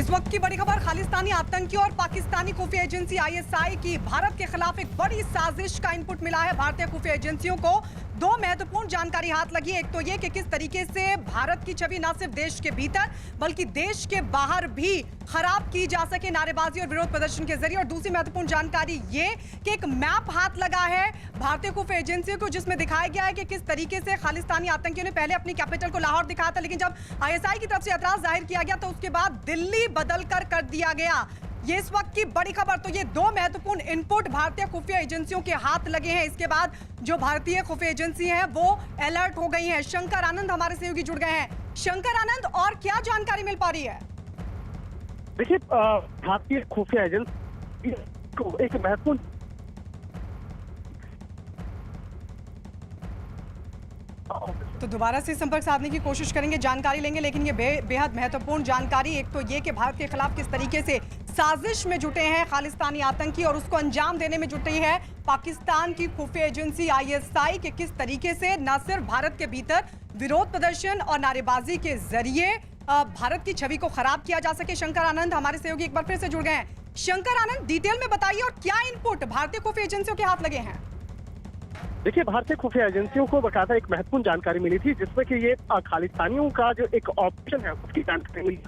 इस वक्त की बड़ी खबर, खालिस्तानी आतंकी और पाकिस्तानी खुफिया एजेंसी आईएसआई की भारत के खिलाफ एक बड़ी साजिश का इनपुट मिला है। भारतीय खुफिया एजेंसियों को दो महत्वपूर्ण जानकारी हाथ लगी है। एक तो ये कि किस तरीके से भारत की छवि न सिर्फ देश के भीतर बल्कि देश के बाहर भी खराब की जा सके नारेबाजी और विरोध प्रदर्शन के जरिए, और दूसरी महत्वपूर्ण जानकारी ये कि एक मैप हाथ लगा है भारतीय खुफिया एजेंसियों को, जिसमें दिखाया गया है कि किस तरीके से खालिस्तानी आतंकियों ने पहले अपनी कैपिटल को लाहौर दिखाया था, लेकिन जब आईएसआई की तरफ से एतराज जाहिर किया गया तो उसके बाद दिल्ली बदल कर दिया गया। ये इस वक्त की बड़ी खबर। तो ये दो महत्वपूर्ण इनपुट भारतीय खुफिया एजेंसियों के हाथ लगे हैं। इसके बाद जो भारतीय खुफिया एजेंसी हैं वो अलर्ट हो गई हैं। शंकर आनंद हमारे सहयोगी जुड़ गए हैं। शंकर आनंद, और क्या जानकारी मिल पा रही है? देखिए, भारतीय खुफिया एजेंसी को एक महत्वपूर्ण तो दोबारा से संपर्क साधने की कोशिश करेंगे, जानकारी लेंगे, लेकिन ये बेहद महत्वपूर्ण जानकारी। एक तो ये कि भारत के खिलाफ किस तरीके से साजिश में जुटे हैं खालिस्तानी आतंकी और उसको अंजाम देने में जुटी है पाकिस्तान की खुफिया एजेंसी आईएसआई, के किस तरीके से न सिर्फ भारत के भीतर विरोध प्रदर्शन और नारेबाजी के जरिए भारत की छवि को खराब किया जा सके। शंकर आनंद हमारे सहयोगी एक बार फिर से जुड़ गए हैं। शंकर आनंद, डिटेल में बताइए और क्या इनपुट भारतीय खुफिया एजेंसियों के हाथ लगे हैं? देखिए, भारतीय खुफिया एजेंसियों को बकायदा एक महत्वपूर्ण जानकारी मिली थी, जिसमें कि ये खालिस्तानियों का जो एक ऑपरेशन है उसकी जानकारी मिली,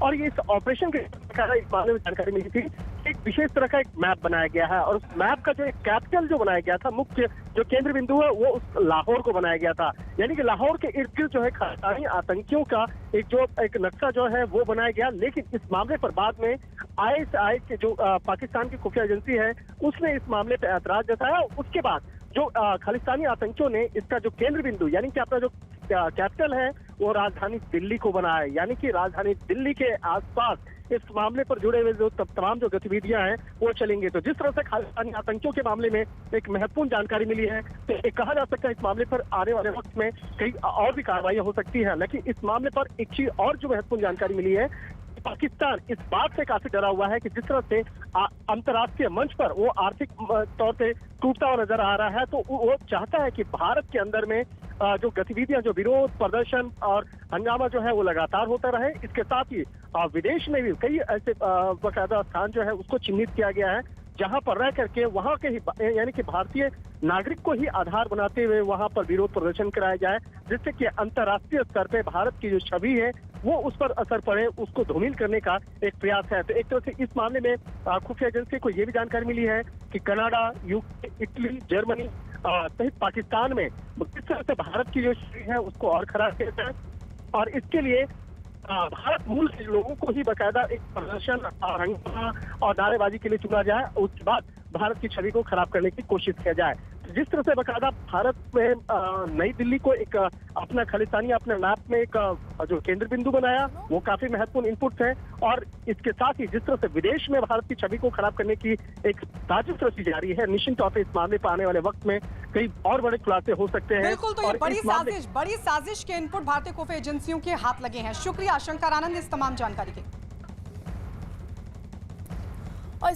और ये इस ऑपरेशन के इस बारे में जानकारी मिली थी। एक विशेष तरह का एक मैप बनाया गया है, और उस मैप का जो एक कैपिटल जो बनाया गया था, मुख्य जो केंद्र बिंदु है वो उस लाहौर को बनाया गया था। यानी कि लाहौर के इर्द गिर्द जो है खालिस्तानी आतंकियों का एक नक्शा जो है वो बनाया गया। लेकिन इस मामले पर बाद में आईएसआई के जो पाकिस्तान की खुफिया एजेंसी है उसने इस मामले पर ऐतराज जताया। उसके बाद जो खालिस्तानी आतंकियों ने इसका जो केंद्र बिंदु यानी कि अपना जो कैपिटल है वो राजधानी दिल्ली को बनाया, यानी कि राजधानी दिल्ली के आसपास इस मामले पर जुड़े हुए जो तमाम जो गतिविधियां हैं वो चलेंगे। तो जिस तरह से खालिस्तानी आतंकियों के मामले में एक महत्वपूर्ण जानकारी मिली है, तो कहा जा सकता है इस मामले पर आने वाले वक्त में कई और भी कार्रवाई हो सकती है। लेकिन इस मामले पर एक चीज और जो महत्वपूर्ण जानकारी मिली है, पाकिस्तान इस बात से काफी डरा हुआ है कि जिस तरह से अंतर्राष्ट्रीय मंच पर वो आर्थिक तौर पे टूटता हुआ नजर आ रहा है, तो वो चाहता है कि भारत के अंदर में जो गतिविधियां, जो विरोध प्रदर्शन और हंगामा जो है वो लगातार होता रहे। इसके साथ ही विदेश में भी कई ऐसे बाकायदा स्थान जो है उसको चिन्हित किया गया है, जहां पर रह करके वहां के ही यानी कि भारतीय नागरिक को ही आधार बनाते हुए वहां पर विरोध प्रदर्शन कराया जाए, जिससे कि अंतर्राष्ट्रीय स्तर पे भारत की जो छवि है वो उस पर असर पड़े, उसको धूमिल करने का एक प्रयास है। तो एक तरह से इस मामले में खुफिया एजेंसी को ये भी जानकारी मिली है कि कनाडा, यूके, इटली, जर्मनी सहित पाकिस्तान में किस तरह से भारत की जो छवि है उसको और खराब किया जाए, और इसके लिए भारत मूल के लोगों को ही बकायदा एक प्रदर्शन हंगामा और नारेबाजी के लिए चुना जाए, उसके बाद भारत की छवि को खराब करने की कोशिश किया जाए। जिस तरह से बकायदा भारत में नई दिल्ली को एक अपना खालिस्तानी अपने मैप में एक जो केंद्र बिंदु बनाया, वो काफी महत्वपूर्ण इनपुट है। और इसके साथ ही जिस तरह से विदेश में भारत की छवि को खराब करने की एक साजिश रची जा रही है, निश्चित तौर पर इस मामले पर आने वाले वक्त में कई और बड़े खुलासे हो सकते हैं। बिल्कुल, तो ये बड़ी साजिश के इनपुट भारतीय खुफिया एजेंसियों के हाथ लगे हैं। शुक्रिया शंकर आनंद इस तमाम जानकारी के।